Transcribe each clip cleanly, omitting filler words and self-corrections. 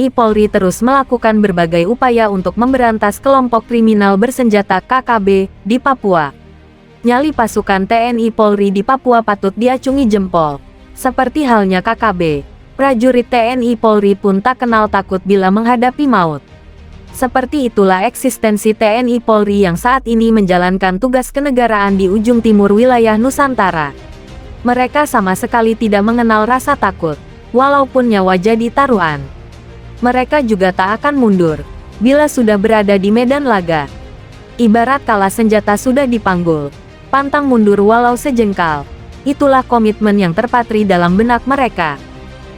TNI Polri terus melakukan berbagai upaya untuk memberantas kelompok kriminal bersenjata KKB di Papua. Nyali pasukan TNI Polri di Papua patut diacungi jempol. Seperti halnya KKB, prajurit TNI Polri pun tak kenal takut bila menghadapi maut. Seperti itulah eksistensi TNI Polri yang saat ini menjalankan tugas kenegaraan di ujung timur wilayah Nusantara. Mereka sama sekali tidak mengenal rasa takut, walaupun nyawa jadi taruhan. Mereka juga tak akan mundur bila sudah berada di medan laga. Ibarat kala senjata sudah dipanggul, pantang mundur walau sejengkal. Itulah komitmen yang terpatri dalam benak mereka.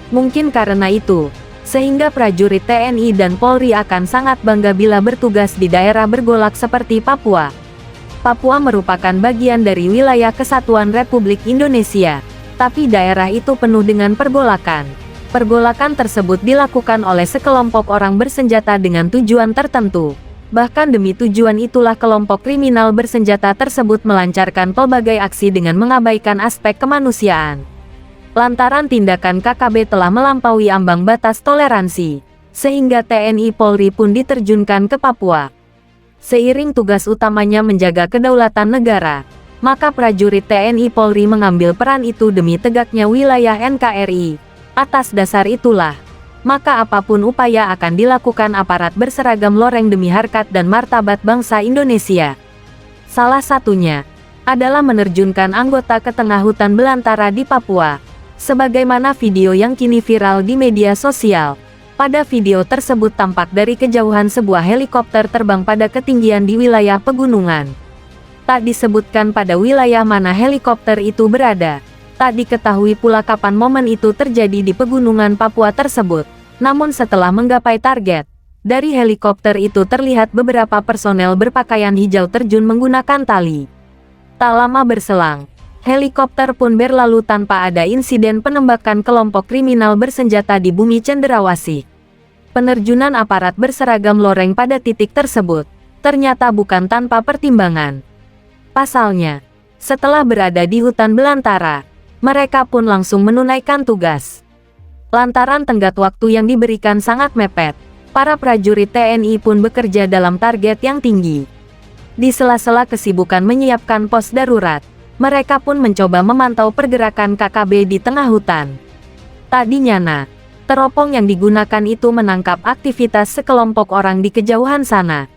Mungkin karena itu, sehingga prajurit TNI dan Polri akan sangat bangga bila bertugas di daerah bergolak seperti Papua. Papua merupakan bagian dari wilayah Kesatuan Republik Indonesia, tapi daerah itu penuh dengan pergolakan. Pergolakan tersebut dilakukan oleh sekelompok orang bersenjata dengan tujuan tertentu. Bahkan demi tujuan itulah kelompok kriminal bersenjata tersebut melancarkan pelbagai aksi dengan mengabaikan aspek kemanusiaan. Lantaran tindakan KKB telah melampaui ambang batas toleransi, sehingga TNI Polri pun diterjunkan ke Papua. Seiring tugas utamanya menjaga kedaulatan negara, maka prajurit TNI Polri mengambil peran itu demi tegaknya wilayah NKRI. Atas dasar itulah, maka apapun upaya akan dilakukan aparat berseragam loreng demi harkat dan martabat bangsa Indonesia. Salah satunya adalah menerjunkan anggota ke tengah hutan belantara di Papua. Sebagaimana video yang kini viral di media sosial. Pada video tersebut tampak dari kejauhan sebuah helikopter terbang pada ketinggian di wilayah pegunungan. Tak disebutkan pada wilayah mana helikopter itu berada. Tak diketahui pula kapan momen itu terjadi di pegunungan Papua tersebut. Namun setelah menggapai target, dari helikopter itu terlihat beberapa personel berpakaian hijau terjun menggunakan tali. Tak lama berselang, helikopter pun berlalu tanpa ada insiden penembakan kelompok kriminal bersenjata di bumi Cenderawasih. Penerjunan aparat berseragam loreng pada titik tersebut ternyata bukan tanpa pertimbangan. Pasalnya, setelah berada di hutan belantara, mereka pun langsung menunaikan tugas. Lantaran tenggat waktu yang diberikan sangat mepet, para prajurit TNI pun bekerja dalam target yang tinggi. Di sela-sela kesibukan menyiapkan pos darurat, mereka pun mencoba memantau pergerakan KKB di tengah hutan. Tak dinyana, teropong yang digunakan itu menangkap aktivitas sekelompok orang di kejauhan sana.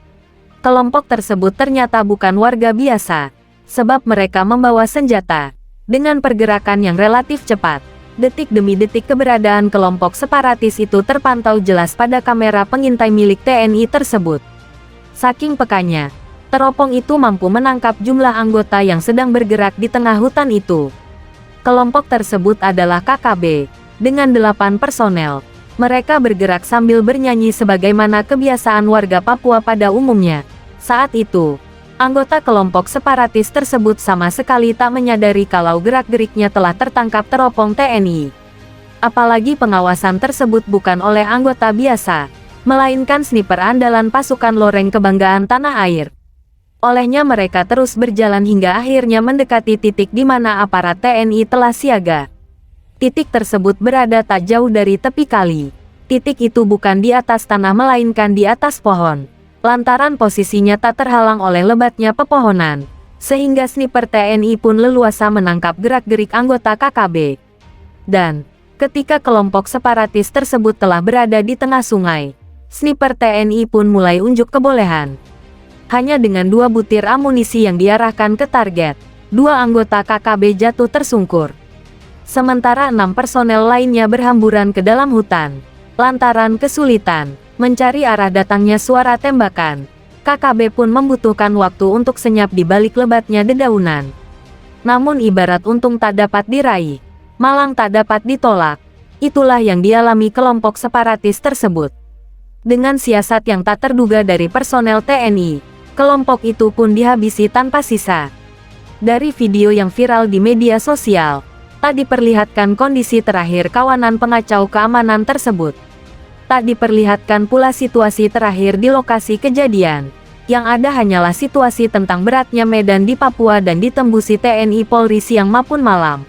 Kelompok tersebut ternyata bukan warga biasa, sebab mereka membawa senjata. Dengan pergerakan yang relatif cepat, detik demi detik keberadaan kelompok separatis itu terpantau jelas pada kamera pengintai milik TNI tersebut. Saking pekanya, teropong itu mampu menangkap jumlah anggota yang sedang bergerak di tengah hutan itu. Kelompok tersebut adalah KKB, dengan 8 personel. Mereka bergerak sambil bernyanyi sebagaimana kebiasaan warga Papua pada umumnya. Saat itu, anggota kelompok separatis tersebut sama sekali tak menyadari kalau gerak-geriknya telah tertangkap teropong TNI. Apalagi pengawasan tersebut bukan oleh anggota biasa, melainkan sniper andalan pasukan loreng kebanggaan tanah air. Olehnya mereka terus berjalan hingga akhirnya mendekati titik di mana aparat TNI telah siaga. Titik tersebut berada tak jauh dari tepi kali. Titik itu bukan di atas tanah melainkan di atas pohon. Lantaran posisinya tak terhalang oleh lebatnya pepohonan, sehingga sniper TNI pun leluasa menangkap gerak-gerik anggota KKB. Dan, ketika kelompok separatis tersebut telah berada di tengah sungai, sniper TNI pun mulai unjuk kebolehan. Hanya dengan 2 butir amunisi yang diarahkan ke target, 2 anggota KKB jatuh tersungkur. Sementara 6 personel lainnya berhamburan ke dalam hutan. Lantaran kesulitan mencari arah datangnya suara tembakan, KKB pun membutuhkan waktu untuk senyap di balik lebatnya dedaunan. Namun ibarat untung tak dapat diraih, malang tak dapat ditolak. Itulah yang dialami kelompok separatis tersebut. Dengan siasat yang tak terduga dari personel TNI, kelompok itu pun dihabisi tanpa sisa. Dari video yang viral di media sosial, tak diperlihatkan kondisi terakhir kawanan pengacau keamanan tersebut. Tak diperlihatkan pula situasi terakhir di lokasi kejadian. Yang ada hanyalah situasi tentang beratnya medan di Papua dan ditembusi TNI Polri siang maupun malam.